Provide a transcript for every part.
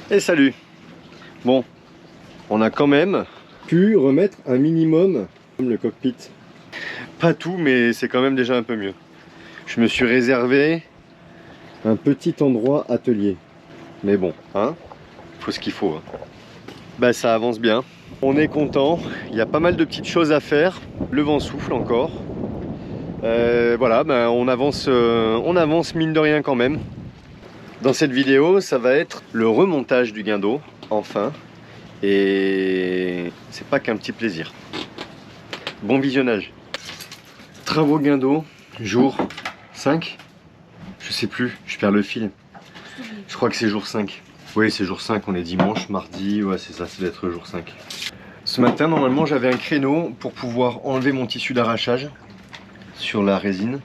Et salut. Bon, on a quand même pu remettre un minimum le cockpit. Pas tout, mais c'est quand même déjà un peu mieux. Je me suis réservé un petit endroit atelier. Mais bon, hein, faut ce qu'il faut. Hein. Bah ça avance bien. On est content. Il y a pas mal de petites choses à faire. Le vent souffle encore. Voilà, bah, on avance mine de rien quand même. Dans cette vidéo, ça va être le remontage du guindeau, enfin. Et c'est pas qu'un petit plaisir. Bon visionnage. Travaux guindeau, jour 5. Je sais plus, je perds le fil. Je crois que c'est jour 5. Oui, c'est jour 5, on est dimanche, mardi, ouais c'est ça, ça doit être jour 5. Ce matin, normalement, j'avais un créneau pour pouvoir enlever mon tissu d'arrachage sur la résine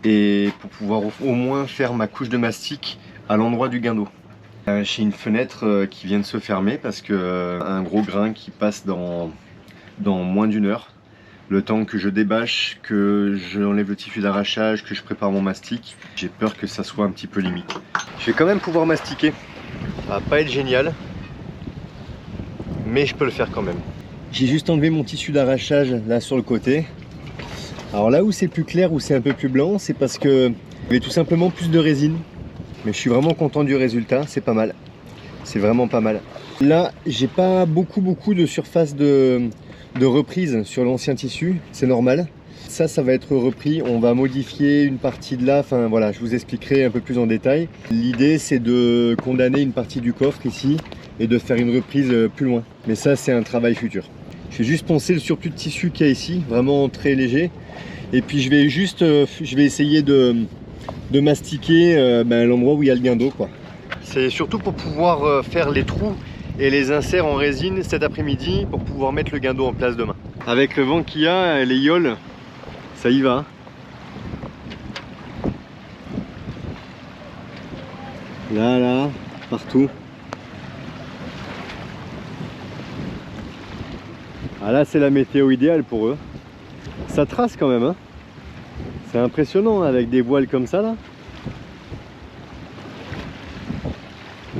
et pour pouvoir au moins faire ma couche de mastic à l'endroit du guindeau. J'ai une fenêtre qui vient de se fermer parce que un gros grain qui passe dans moins d'une heure. Le temps que je débâche, que j'enlève le tissu d'arrachage, que je prépare mon mastic, j'ai peur que ça soit un petit peu limite. Je vais quand même pouvoir mastiquer. Ça va pas être génial, mais je peux le faire quand même. J'ai juste enlevé mon tissu d'arrachage là sur le côté. Alors là où c'est plus clair, où c'est un peu plus blanc, c'est parce que il y avait tout simplement plus de résine. Mais je suis vraiment content du résultat, c'est pas mal. C'est vraiment pas mal. Là, j'ai pas beaucoup de surface de reprise sur l'ancien tissu, c'est normal. Ça va être repris, on va modifier une partie de là, enfin voilà, je vous expliquerai un peu plus en détail. L'idée c'est de condamner une partie du coffre ici et de faire une reprise plus loin. Mais ça c'est un travail futur. Je vais juste poncer le surplus de tissu qu'il y a ici, vraiment très léger. Et puis je vais essayer de mastiquer l'endroit où il y a le guindeau quoi. C'est surtout pour pouvoir faire les trous et les inserts en résine cet après-midi pour pouvoir mettre le guindeau en place demain. Avec le vent qu'il y a, les yoles, ça y va. Là, partout. Ah là c'est la météo idéale pour eux. Ça trace quand même hein. C'est impressionnant avec des voiles comme ça là.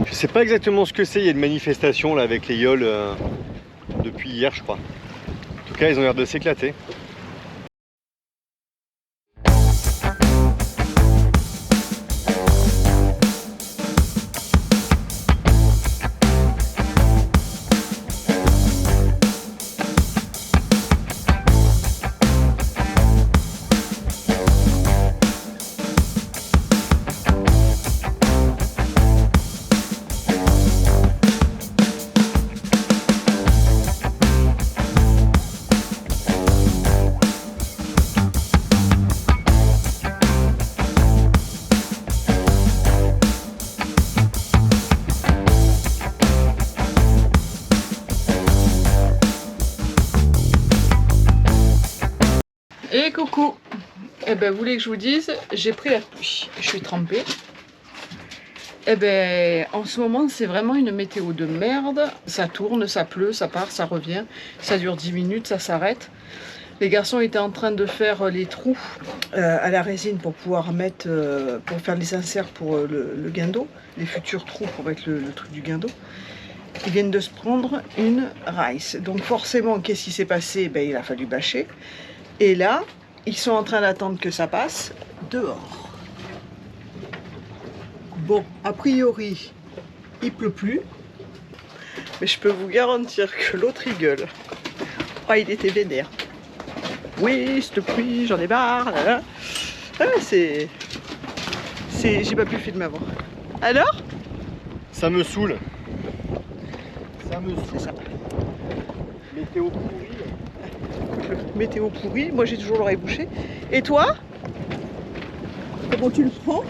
Je sais pas exactement ce que c'est, il y a une manifestation là avec les yoles depuis hier je crois. En tout cas ils ont l'air de s'éclater. Et coucou. Eh ben, vous voulez que je vous dise, j'ai pris la pluie. Je suis trempée. Eh ben, en ce moment, c'est vraiment une météo de merde. Ça tourne, ça pleut, ça part, ça revient. Ça dure 10 minutes, ça s'arrête. Les garçons étaient en train de faire les trous à la résine pour pouvoir mettre, pour faire les inserts pour le guindeau, les futurs trous pour mettre le truc du guindeau. Ils viennent de se prendre une rice. Donc forcément, qu'est-ce qui s'est passé? Ben, il a fallu bâcher. Et là, ils sont en train d'attendre que ça passe dehors. Bon, a priori, il pleut plus. Mais je peux vous garantir que l'autre, il gueule. Oh, il était vénère. Oui, cette pluie, j'en ai marre. Là, là. Ah, j'ai pas pu filmer avant. Alors? Ça me saoule. Ça me saoule. C'est ça. Météo pourrie. Météo pourrie, moi j'ai toujours l'oreille bouchée. Et toi? Comment tu le prends?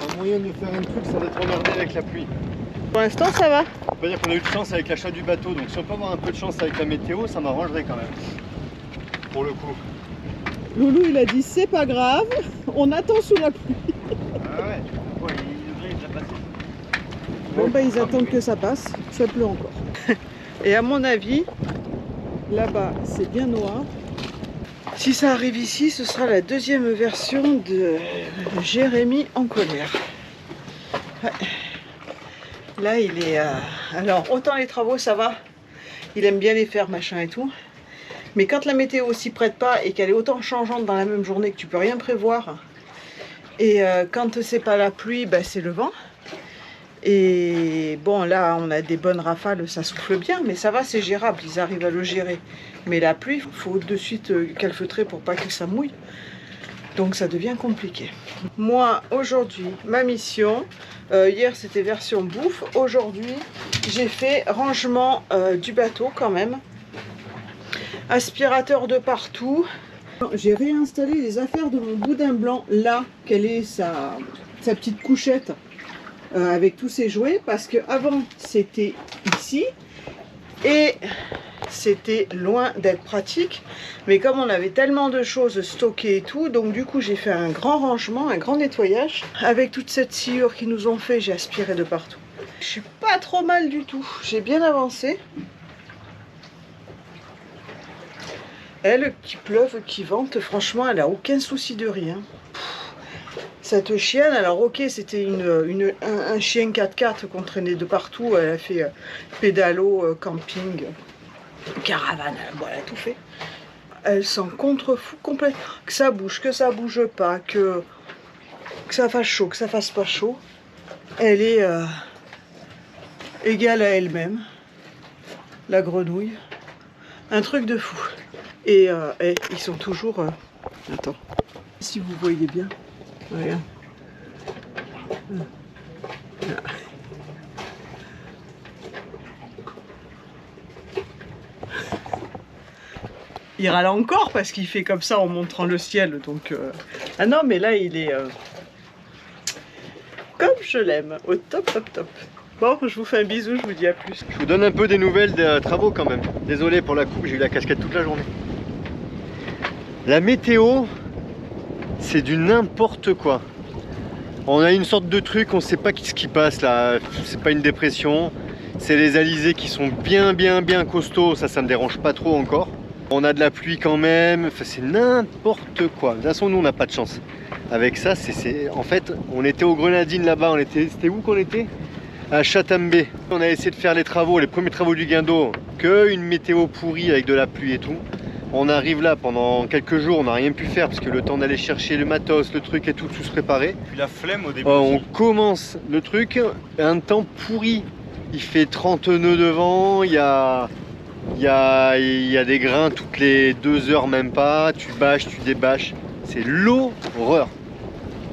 Un moyen de faire un truc, ça va être emmerdé avec la pluie. Pour l'instant ça va. On peut dire qu'on a eu de chance avec l'achat du bateau, donc si on peut avoir un peu de chance avec la météo, ça m'arrangerait quand même. Pour le coup. Loulou il a dit c'est pas grave, on attend sous la pluie. Ah ouais, ouais il devrait déjà passer. Bon bah ils attendent que ça passe, ça pleut encore. Et à mon avis, là-bas c'est bien noir. Si ça arrive ici, ce sera la deuxième version de Jérémy en colère. Ouais. Là, il est... Alors, autant les travaux, ça va. Il aime bien les faire, machin et tout. Mais quand la météo s'y prête pas et qu'elle est autant changeante dans la même journée que tu peux rien prévoir, et quand c'est pas la pluie, bah, c'est le vent. Et bon, là, on a des bonnes rafales, ça souffle bien, mais ça va, c'est gérable, ils arrivent à le gérer. Mais la pluie, il faut de suite calfeutrer pour pas que ça mouille. Donc ça devient compliqué. Moi, aujourd'hui, ma mission, hier c'était version bouffe. Aujourd'hui, j'ai fait rangement du bateau quand même. Aspirateur de partout. J'ai réinstallé les affaires de mon boudin blanc là, quelle est sa petite couchette. Avec tous ces jouets, parce que avant c'était ici et c'était loin d'être pratique, mais comme on avait tellement de choses stockées et tout, donc du coup j'ai fait un grand rangement, un grand nettoyage. Avec toute cette sciure qu'ils nous ont fait, j'ai aspiré de partout. Je suis pas trop mal du tout, j'ai bien avancé. Elle, qui pleuve, qui vente, franchement elle a aucun souci de rien. Cette chienne, alors ok, c'était un chien 4x4 qu'on traînait de partout. Elle a fait pédalo, camping, caravane, elle a tout fait. Elle s'en contrefout complètement. Que ça bouge pas, que ça fasse chaud, que ça fasse pas chaud. Elle est égale à elle-même. La grenouille. Un truc de fou. Et ils sont toujours... Attends, si vous voyez bien. Regarde. Il râle encore parce qu'il fait comme ça en montrant le ciel. Donc, ah non, mais là, il est comme je l'aime. Au top, top, top. Bon, je vous fais un bisou, je vous dis à plus. Je vous donne un peu des nouvelles des travaux quand même. Désolé pour la coupe, j'ai eu la casquette toute la journée. La météo, c'est du n'importe quoi. On a une sorte de truc, on sait pas ce qui passe là, c'est pas une dépression, c'est les alizés qui sont bien costauds, ça me dérange pas trop encore. On a de la pluie quand même, enfin, c'est n'importe quoi. De toute façon, nous on n'a pas de chance. Avec ça, en fait, on était aux Grenadines là-bas, c'était où qu'on était? À Chatambé. On a essayé de faire les premiers travaux du guindeau, que une météo pourrie avec de la pluie et tout. On arrive là pendant quelques jours, on n'a rien pu faire parce que le temps d'aller chercher le matos, le truc et tout se préparer. Puis la flemme au début. On commence le truc, un temps pourri. Il fait 30 nœuds de vent, il y a des grains toutes les 2 heures même pas, tu bâches, tu débâches, c'est l'horreur.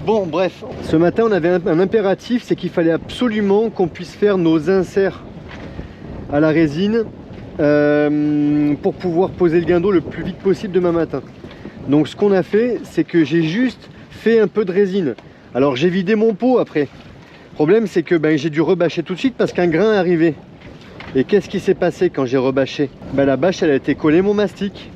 Bon bref, ce matin on avait un impératif, c'est qu'il fallait absolument qu'on puisse faire nos inserts à la résine pour pouvoir poser le guindeau le plus vite possible demain matin. Donc ce qu'on a fait, c'est que j'ai juste fait un peu de résine. Alors j'ai vidé mon pot après. Le problème c'est que j'ai dû rebâcher tout de suite parce qu'un grain est arrivé. Et qu'est-ce qui s'est passé quand j'ai rebâché? La bâche elle a été collée mon mastic.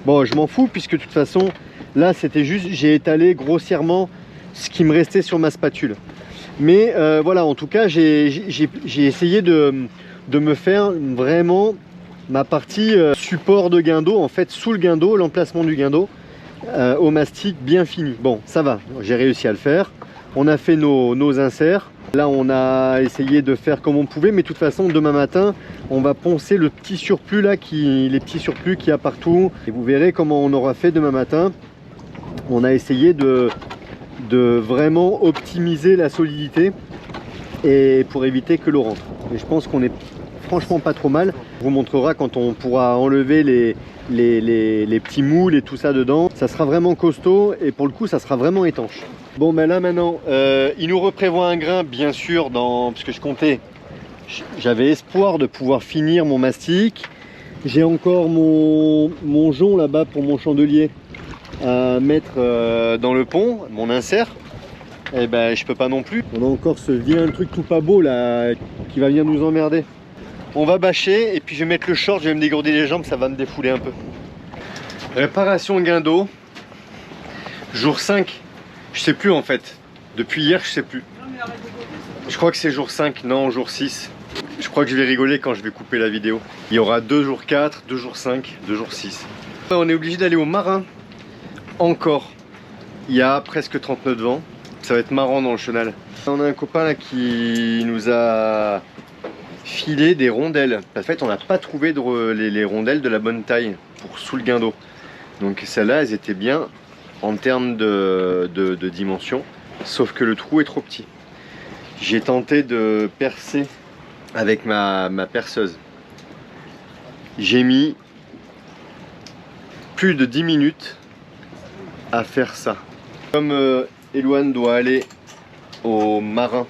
Bon, je m'en fous puisque de toute façon là c'était juste, j'ai étalé grossièrement ce qui me restait sur ma spatule. Mais voilà, en tout cas j'ai essayé de me faire vraiment ma partie support de guindeau, en fait sous le guindeau, l'emplacement du guindeau au mastic bien fini. Bon, ça va, j'ai réussi à le faire. On a fait nos inserts. Là on a essayé de faire comme on pouvait, mais de toute façon demain matin on va poncer le petit surplus là, les petits surplus qu'il y a partout. Et vous verrez comment on aura fait demain matin. On a essayé de vraiment optimiser la solidité et pour éviter que l'eau rentre. Et je pense qu'on est franchement pas trop mal. On vous montrera quand on pourra enlever les petits moules et tout ça dedans. Ça sera vraiment costaud et pour le coup ça sera vraiment étanche. Bon là maintenant il nous reprévoit un grain bien sûr parce que j'avais espoir de pouvoir finir mon mastic. J'ai encore mon jonc là-bas pour mon chandelier à mettre dans le pont, mon insert. Et je peux pas non plus. On a encore ce vilain truc tout pas beau là qui va venir nous emmerder. On va bâcher et puis je vais mettre le short, je vais me dégourdir les jambes, ça va me défouler un peu. Réparation guindeau. Jour 5. Je sais plus en fait. Depuis hier, je sais plus. Je crois que c'est jour 5, non, jour 6. Je crois que je vais rigoler quand je vais couper la vidéo. Il y aura 2 jours 4, 2 jours 5, 2 jours 6. On est obligé d'aller au marin encore. Il y a presque 30 nœuds de vent. Ça va être marrant dans le chenal. On a un copain là qui nous a filé des rondelles. En fait, on n'a pas trouvé les rondelles de la bonne taille pour sous le guindeau. Donc celles-là, elles étaient bien en termes de dimension. Sauf que le trou est trop petit. J'ai tenté de percer avec ma perceuse. J'ai mis plus de 10 minutes à faire ça. Comme Elouane doit aller au marin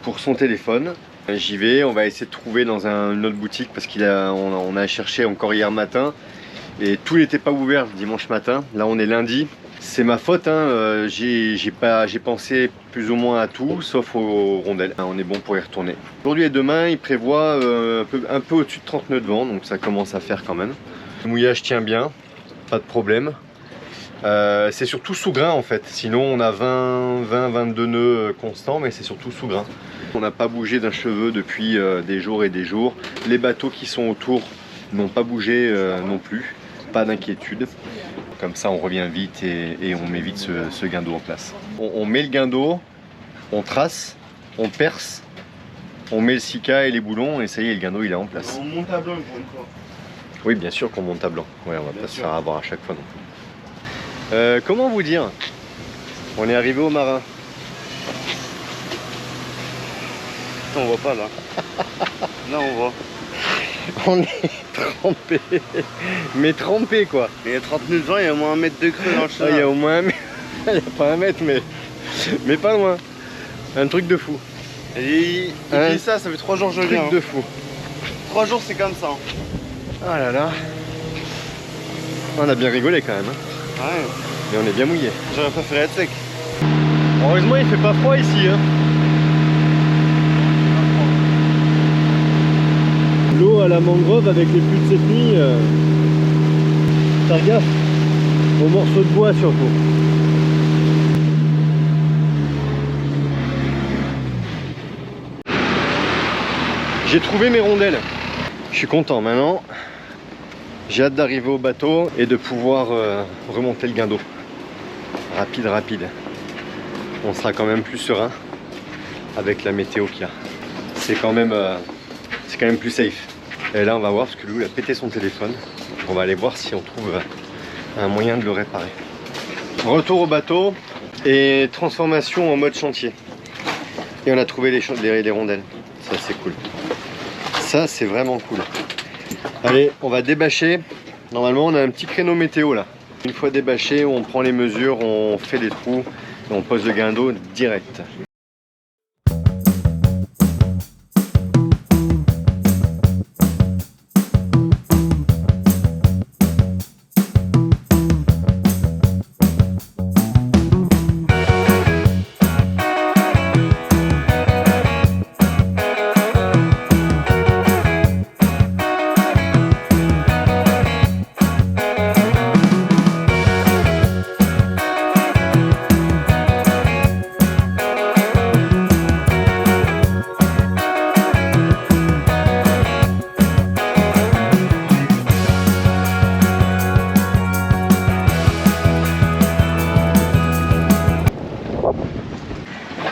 pour son téléphone, j'y vais. On va essayer de trouver dans une autre boutique parce on a cherché encore hier matin et tout n'était pas ouvert dimanche matin. Là on est lundi. C'est ma faute, hein. J'ai pensé plus ou moins à tout sauf aux rondelles. On est bon pour y retourner. Aujourd'hui et demain il prévoit un peu au-dessus de 30 nœuds de vent, donc ça commence à faire quand même. Le mouillage tient bien, pas de problème. C'est surtout sous grain en fait, sinon on a 20-22 nœuds constants, mais c'est surtout sous grain. On n'a pas bougé d'un cheveu depuis des jours et des jours. Les bateaux qui sont autour n'ont pas bougé non plus, pas d'inquiétude. Comme ça on revient vite et on met vite ce guindeau en place. On met le guindeau, on trace, on perce, on met le sika et les boulons et ça y est, le guindeau il est en place. On monte à blanc pour une fois. Oui bien sûr qu'on monte à blanc, ouais, on va Bien pas se sûr. faire avoir à chaque fois non plus. Comment vous dire? On est arrivé au marin. On voit pas là. Là on voit. On est trempé, mais trempé quoi. Il y a 30 minutes de vent, il y a au moins 1 mètre de creux dans le Ah, il y a chenal. au moins un mètre, il n'y a pas un mètre mais pas loin. Un truc de fou. Et il dit ça fait 3 jours que je Un viens. truc de fou. 3 jours c'est comme ça. Ah là là. On a bien rigolé quand même, hein. Ouais. Mais on est bien mouillé. J'aurais préféré être sec. Heureusement il fait pas froid ici, hein. L'eau à la mangrove avec les pluies de cette nuit, faire gaffe aux morceaux de bois surtout. J'ai trouvé mes rondelles. Je suis content maintenant. J'ai hâte d'arriver au bateau et de pouvoir remonter le guindeau. Rapide. On sera quand même plus serein avec la météo qu'il y a. C'est quand même plus safe. Et là on va voir parce que Lou a pété son téléphone. On va aller voir si on trouve un moyen de le réparer. Retour au bateau et transformation en mode chantier. Et on a trouvé les rondelles. Ça c'est cool. Ça c'est vraiment cool. Allez, on va débâcher. Normalement on a un petit créneau météo là. Une fois débâché, on prend les mesures, on fait les trous et on pose le guindeau direct.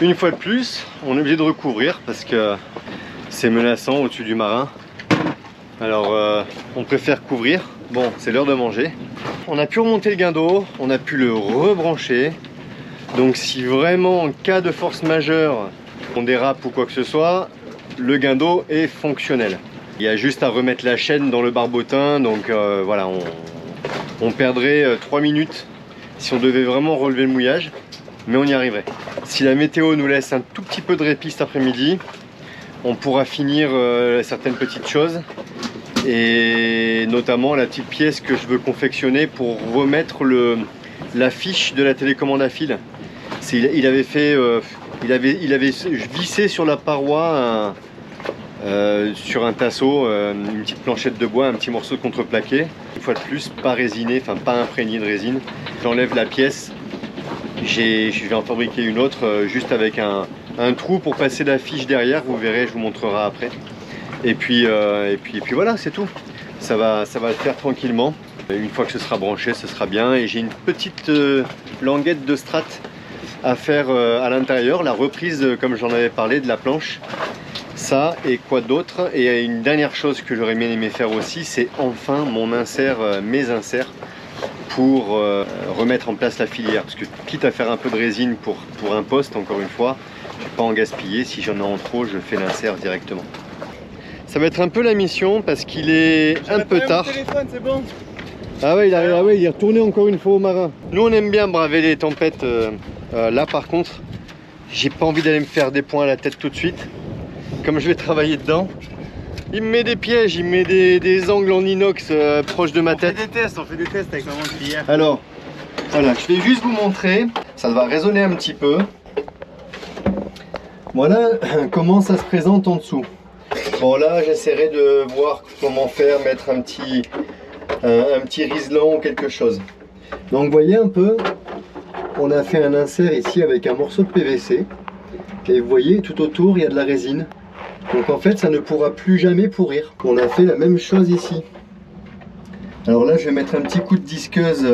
Une fois de plus, on est obligé de recouvrir parce que c'est menaçant au-dessus du marin. Alors on préfère couvrir. Bon, c'est l'heure de manger. On a pu remonter le guindeau, on a pu le rebrancher. Donc si vraiment en cas de force majeure, on dérape ou quoi que ce soit, le guindeau est fonctionnel. Il y a juste à remettre la chaîne dans le barbotin. Donc voilà, on perdrait 3 minutes si on devait vraiment relever le mouillage. Mais on y arriverait. Si la météo nous laisse un tout petit peu de répit cet après-midi, on pourra finir certaines petites choses et notamment la petite pièce que je veux confectionner pour remettre la fiche de la télécommande à fil. Il avait vissé sur la paroi sur un tasseau une petite planchette de bois, un petit morceau de contreplaqué. Une fois de plus, pas résiné, enfin pas imprégné de résine. J'enlève la pièce. Je vais en fabriquer une autre juste avec un trou pour passer la fiche derrière, vous verrez, je vous montrerai après. Et puis voilà, c'est tout. Ça va le faire tranquillement. Une fois que ce sera branché, ce sera bien. Et j'ai une petite languette de strat à faire à l'intérieur, la reprise, comme j'en avais parlé, de la planche. Ça et quoi d'autre. Et une dernière chose que j'aurais bien aimé faire aussi, c'est enfin mon insert, mes inserts pour remettre en place la filière. Parce que quitte à faire un peu de résine pour un poste, encore une fois, je ne vais pas en gaspiller. Si j'en ai en trop, je fais l'insert directement. Ça va être un peu la mission parce qu'il est un peu tard. C'est bon. Ah ouais, il est retourné encore une fois au marin. Nous on aime bien braver les tempêtes. Là par contre, j'ai pas envie d'aller me faire des points à la tête tout de suite. Comme je vais travailler dedans, il me met des pièges, il me met des angles en inox proches de ma tête. On fait des tests avec maman depuis hier. Alors, voilà, je vais juste vous montrer. Ça va résonner un petit peu. Voilà comment ça se présente en dessous. Bon là, j'essaierai de voir comment faire, mettre un petit riselant ou quelque chose. Donc vous voyez un peu, on a fait un insert ici avec un morceau de PVC. Et vous voyez, tout autour, il y a de la résine. Donc en fait, ça ne pourra plus jamais pourrir. On a fait la même chose ici. Alors là, je vais mettre un petit coup de disqueuse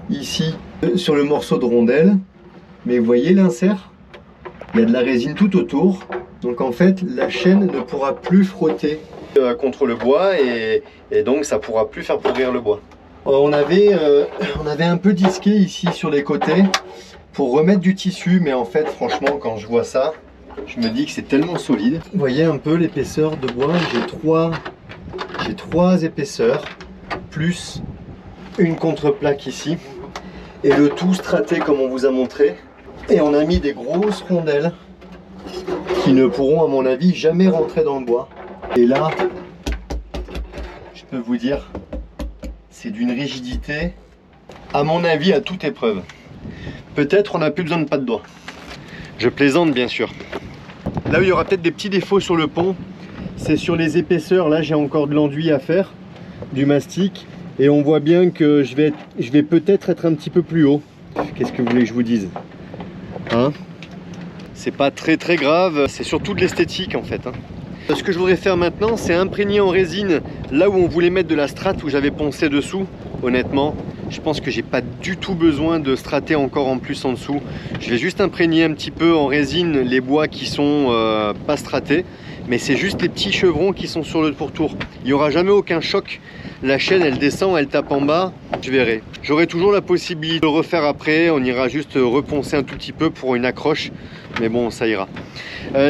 ici sur le morceau de rondelle. Mais vous voyez l'insert? Il y a de la résine tout autour. Donc en fait, la chaîne ne pourra plus frotter contre le bois et donc ça ne pourra plus faire pourrir le bois. On avait un peu disqué ici sur les côtés pour remettre du tissu, mais en fait, franchement, quand je vois ça, je me dis que c'est tellement solide. Vous voyez un peu l'épaisseur de bois, j'ai trois épaisseurs, plus une contreplaque ici, et le tout straté comme on vous a montré. Et on a mis des grosses rondelles qui ne pourront à mon avis jamais rentrer dans le bois. Et là, je peux vous dire, c'est d'une rigidité, à mon avis, à toute épreuve. Peut-être on n'a plus besoin de pas de doigts. Je plaisante bien sûr. Là où il y aura peut-être des petits défauts sur le pont, c'est sur les épaisseurs. Là j'ai encore de l'enduit à faire, du mastic, et on voit bien que je vais peut-être être un petit peu plus haut. Qu'est-ce que vous voulez que je vous dise, hein? C'est pas très grave, c'est surtout de l'esthétique en fait, hein. Ce que je voudrais faire maintenant, c'est imprégner en résine là où on voulait mettre de la strate, où j'avais poncé dessous. Honnêtement, je pense que j'ai pas du tout besoin de strater encore en plus en dessous. Je vais juste imprégner un petit peu en résine les bois qui sont pas stratés, mais c'est juste les petits chevrons qui sont sur le pourtour. Il n'y aura jamais aucun choc. La chaîne elle descend, elle tape en bas, je verrai. J'aurai toujours la possibilité de le refaire après, on ira juste reponcer un tout petit peu pour une accroche, mais bon ça ira.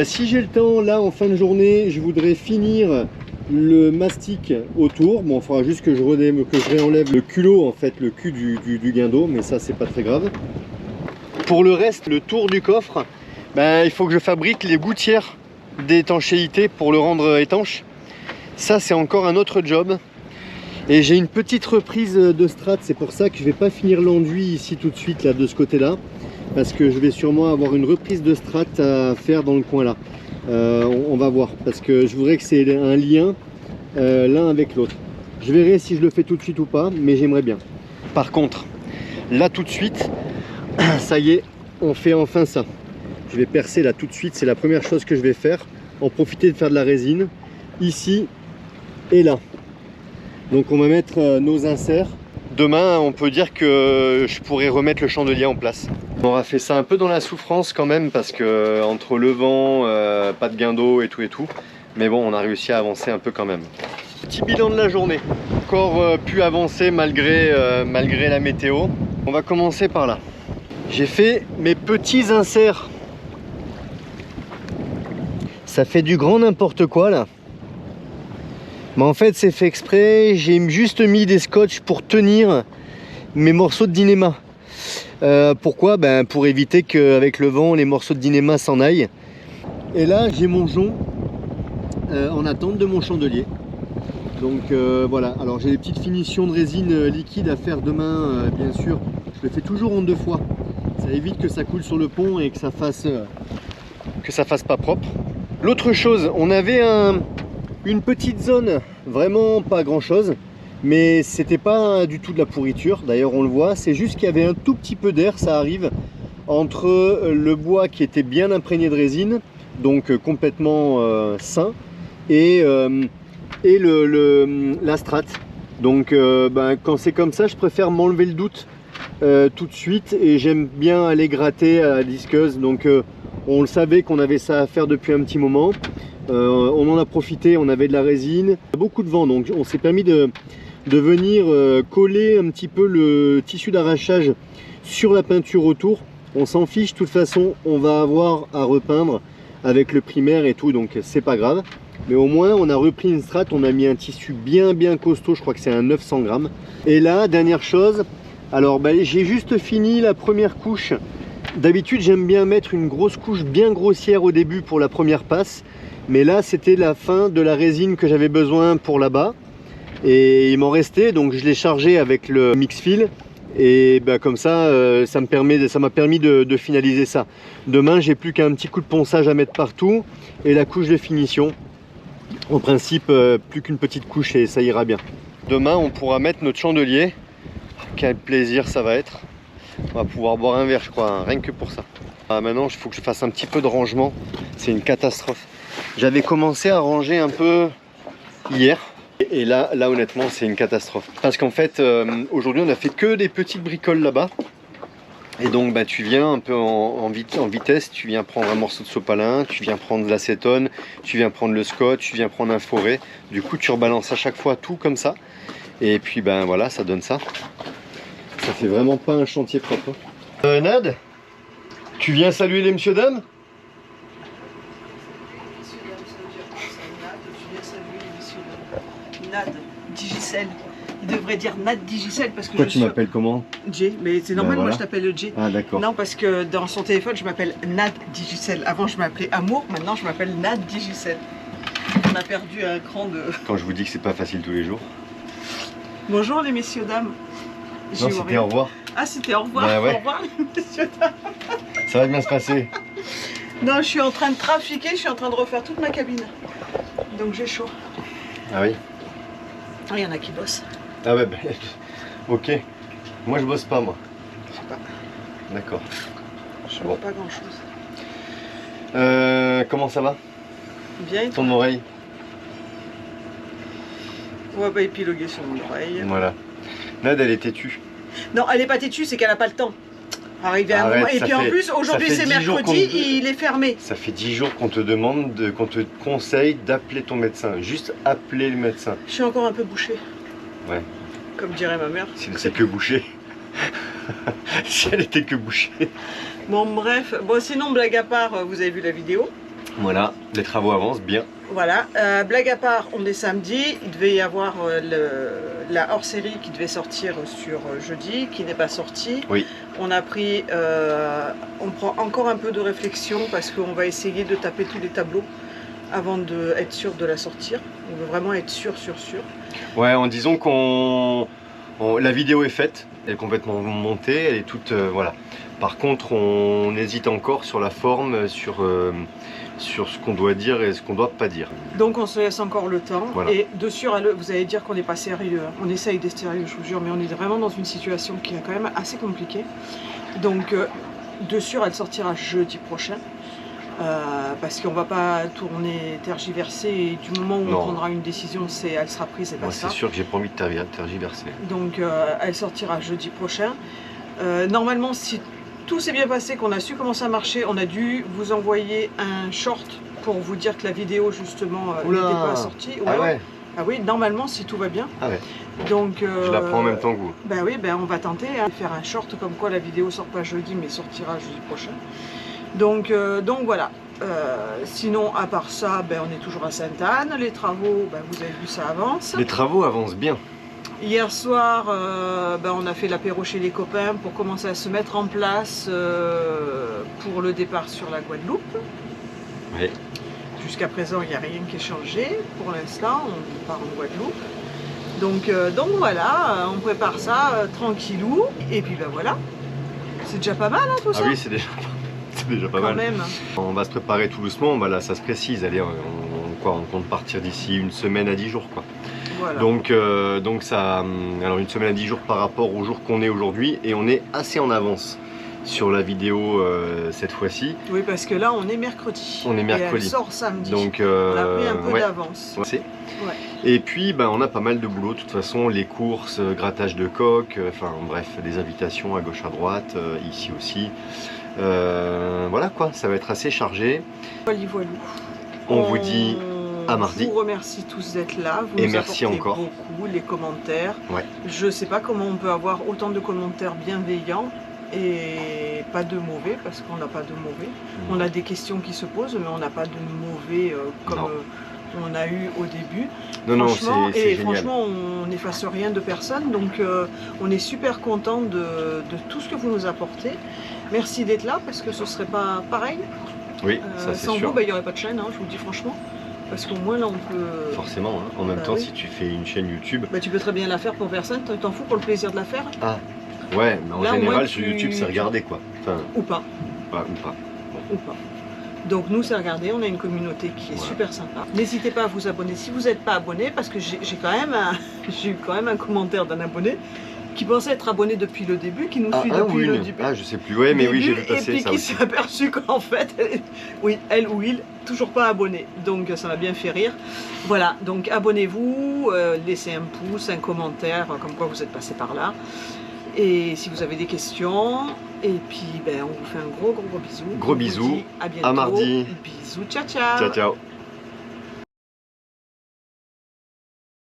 Si j'ai le temps, là en fin de journée, je voudrais finir le mastic autour. Bon, il faudra juste que je réenlève le culot, en fait, le cul du guindeau, mais ça c'est pas très grave. Pour le reste, le tour du coffre, ben, il faut que je fabrique les gouttières d'étanchéité pour le rendre étanche. Ça c'est encore un autre job. Et j'ai une petite reprise de strat, c'est pour ça que je vais pas finir l'enduit ici tout de suite, là, de ce côté-là, parce que je vais sûrement avoir une reprise de strat à faire dans le coin là. On va voir, parce que je voudrais que c'est un lien l'un avec l'autre. Je verrai si je le fais tout de suite ou pas, mais j'aimerais bien. Par contre, là tout de suite, ça y est, on fait enfin ça. Je vais percer là tout de suite, c'est la première chose que je vais faire, en profiter de faire de la résine, ici et là. Donc on va mettre nos inserts. Demain, on peut dire que je pourrais remettre le chandelier en place. On aura fait ça un peu dans la souffrance quand même, parce que entre le vent, pas de guindeau et tout, mais bon, on a réussi à avancer un peu quand même. Petit bilan de la journée. Encore pu avancer malgré la météo. On va commencer par là. J'ai fait mes petits inserts. Ça fait du grand n'importe quoi là. Mais en fait c'est fait exprès, j'ai juste mis des scotch pour tenir mes morceaux de Dynéma. Pourquoi? Ben, pour éviter qu'avec le vent les morceaux de Dynéma s'en aillent. Et là j'ai mon jonc en attente de mon chandelier. Donc voilà, alors j'ai des petites finitions de résine liquide à faire demain, bien sûr. Je le fais toujours en 2 fois. Ça évite que ça coule sur le pont et que ça fasse pas propre. L'autre chose, on avait une petite zone, vraiment pas grand chose, mais c'était pas du tout de la pourriture, d'ailleurs on le voit, c'est juste qu'il y avait un tout petit peu d'air, ça arrive, entre le bois qui était bien imprégné de résine, donc complètement sain, et la strate. Donc quand c'est comme ça, je préfère m'enlever le doute tout de suite, et j'aime bien aller gratter à la disqueuse. Donc on le savait qu'on avait ça à faire depuis un petit moment. On en a profité, on avait de la résine, beaucoup de vent, donc on s'est permis de venir coller un petit peu le tissu d'arrachage sur la peinture autour. On s'en fiche, de toute façon on va avoir à repeindre avec le primaire et tout, donc c'est pas grave. Mais au moins on a repris une strate, on a mis un tissu bien costaud, je crois que c'est un 900 grammes. Et là, dernière chose, alors j'ai juste fini la première couche. D'habitude j'aime bien mettre une grosse couche bien grossière au début pour la première passe, mais là c'était la fin de la résine que j'avais besoin pour là-bas, et il m'en restait, donc je l'ai chargé avec le mix fil, et comme ça, ça m'a permis de finaliser ça. Demain j'ai plus qu'un petit coup de ponçage à mettre partout et la couche de finition. En principe plus qu'une petite couche et ça ira bien. Demain on pourra mettre notre chandelier. Quel plaisir ça va être. On va pouvoir boire un verre, je crois, hein, rien que pour ça. Maintenant il faut que je fasse un petit peu de rangement, c'est une catastrophe. J'avais commencé à ranger un peu hier, et là honnêtement c'est une catastrophe. Parce qu'en fait aujourd'hui on a fait que des petites bricoles là-bas. Et donc tu viens un peu en vitesse, tu viens prendre un morceau de sopalin, tu viens prendre de l'acétone, tu viens prendre le scotch, tu viens prendre un forêt. Du coup tu rebalances à chaque fois tout comme ça. Et puis voilà, ça donne ça. Ça fait vraiment pas un chantier propre. Nad, tu viens saluer les messieurs dames? Nad, Digicel. Il devrait dire Nad Digicel parce que Toi tu m'appelles comment? Jay, mais c'est normal, voilà. moi je t'appelle Jay. Ah d'accord. Non, parce que dans son téléphone je m'appelle Nad Digicel. Avant je m'appelais Amour, maintenant je m'appelle Nad Digicel. On a perdu un cran de... Quand je vous dis que c'est pas facile tous les jours. Bonjour les messieurs dames. Non, c'était au revoir. Ah, c'était au revoir. Ouais. Au revoir les messieurs dames. Ça va bien se passer. Non, je suis en train de trafiquer, je suis en train de refaire toute ma cabine. Donc j'ai chaud. Ah oui. Il y en a qui bossent. Ah ouais, ok. Moi je bosse pas moi. Je sais pas. D'accord. Je vois pas grand chose. Comment ça va? Bien, et toi? Ton oreille? On va pas épiloguer sur mon oreille. Voilà. Nad, elle est têtue. Non, elle est pas têtue, c'est qu'elle a pas le temps. Arrivé à un Arrête, moment. Et ça puis en fait- plus, aujourd'hui ça c'est fait 10 jours mercredi, qu'on- il est fermé. Ça fait 10 jours qu'on te demande, qu'on te conseille d'appeler ton médecin. Juste appeler le médecin. Je suis encore un peu bouchée. Ouais. Comme dirait ma mère. Si c'est que bouché. Si elle était que bouchée. Bon, bref. Bon, sinon, blague à part, vous avez vu la vidéo. Voilà, les travaux avancent bien. Voilà, blague à part, on est samedi, il devait y avoir la hors-série qui devait sortir sur jeudi, qui n'est pas sortie. Oui. On a pris, on prend encore un peu de réflexion parce qu'on va essayer de taper tous les tableaux avant d'être sûr de la sortir. On veut vraiment être sûr. Ouais, en disant la vidéo est faite, elle est complètement montée, elle est toute... voilà. Par contre, on hésite encore sur la forme, sur ce qu'on doit dire et ce qu'on doit pas dire. Donc on se laisse encore le temps. Voilà. Et de sûr, vous allez dire qu'on n'est pas sérieux. On essaye d'être sérieux, je vous jure, mais on est vraiment dans une situation qui est quand même assez compliquée. Donc de sûr, elle sortira jeudi prochain. Parce qu'on ne va pas tourner, tergiverser, et du moment où Non. on prendra une décision, elle sera prise et Moi, basta. c'est sûr que j'ai pas envie de tergiverser. Donc elle sortira jeudi prochain. Normalement, si tout s'est bien passé, qu'on a su comment ça marchait, on a dû vous envoyer un short pour vous dire que la vidéo justement n'était pas sortie. Ah ouais. Ah oui, normalement, si tout va bien. Ah ouais. Donc, Je la prends en même temps que vous. Ben oui, on va tenter de faire un short comme quoi la vidéo sort pas jeudi mais sortira jeudi prochain. Donc voilà. Sinon, à part ça, on est toujours à Sainte-Anne. Les travaux, vous avez vu, ça avance. Les travaux avancent bien. Hier soir, on a fait l'apéro chez les copains pour commencer à se mettre en place pour le départ sur la Guadeloupe. Oui. Jusqu'à présent, il n'y a rien qui est changé. Pour l'instant, on part en Guadeloupe. Donc voilà, on prépare ça tranquillou. Et puis voilà, c'est déjà pas mal tout ça. Ah oui, c'est déjà pas mal. Même. On va se préparer tout doucement. Là, ça se précise. Allez, on compte partir d'ici une semaine à 10 jours, quoi. Voilà. Donc ça, alors une semaine à 10 jours par rapport au jour qu'on est aujourd'hui, et on est assez en avance sur la vidéo cette fois-ci. Oui, parce que là, on est mercredi. On est mercredi. Et elle sort samedi. Donc, on a pris un peu d'avance. Ouais. Et puis, ben, on a pas mal de boulot. De toute façon, les courses, grattage de coques, enfin bref, des invitations à gauche à droite, ici aussi. Voilà quoi, ça va être assez chargé. Voilà. On vous dit à mardi. Je vous remercie tous d'être là. Vous et nous merci apportez encore. beaucoup, les commentaires. Ouais. Je ne sais pas comment on peut avoir autant de commentaires bienveillants et pas de mauvais, parce qu'on n'a pas de mauvais. On a des questions qui se posent, mais on n'a pas de mauvais comme on a eu au début. Non, c'est génial. Franchement, on n'efface rien de personne, donc on est super content de tout ce que vous nous apportez. Merci d'être là, parce que ce ne serait pas pareil. Oui, ça c'est sans sûr. vous, il n'y aurait pas de chaîne, hein, je vous le dis franchement. Parce qu'au moins là on peut... Forcément, hein. En même temps, oui. si tu fais une chaîne YouTube... tu peux très bien la faire pour personne, t'en fous pour le plaisir de la faire. Ah, ouais, mais en là, général sur YouTube c'est regardé quoi. Enfin, ou pas. Ouais, ou pas. Ou pas. Donc nous c'est regardé, on a une communauté qui est super sympa. N'hésitez pas à vous abonner si vous n'êtes pas abonné, parce que j'ai eu quand même un commentaire d'un abonné qui pensait être abonné depuis le début, qui nous suit depuis le début. Ah, je sais plus, ouais, mais oui, j'ai vu passer et puis ça qui aussi. s'est aperçu qu'en fait, elle ou il, toujours pas abonné. Donc ça m'a bien fait rire. Voilà, donc abonnez-vous, laissez un pouce, un commentaire, comme quoi vous êtes passé par là. Et si vous avez des questions, et puis on vous fait un gros bisou. Gros bisous, à bientôt. à mardi. Bisous, ciao ciao. Ciao ciao.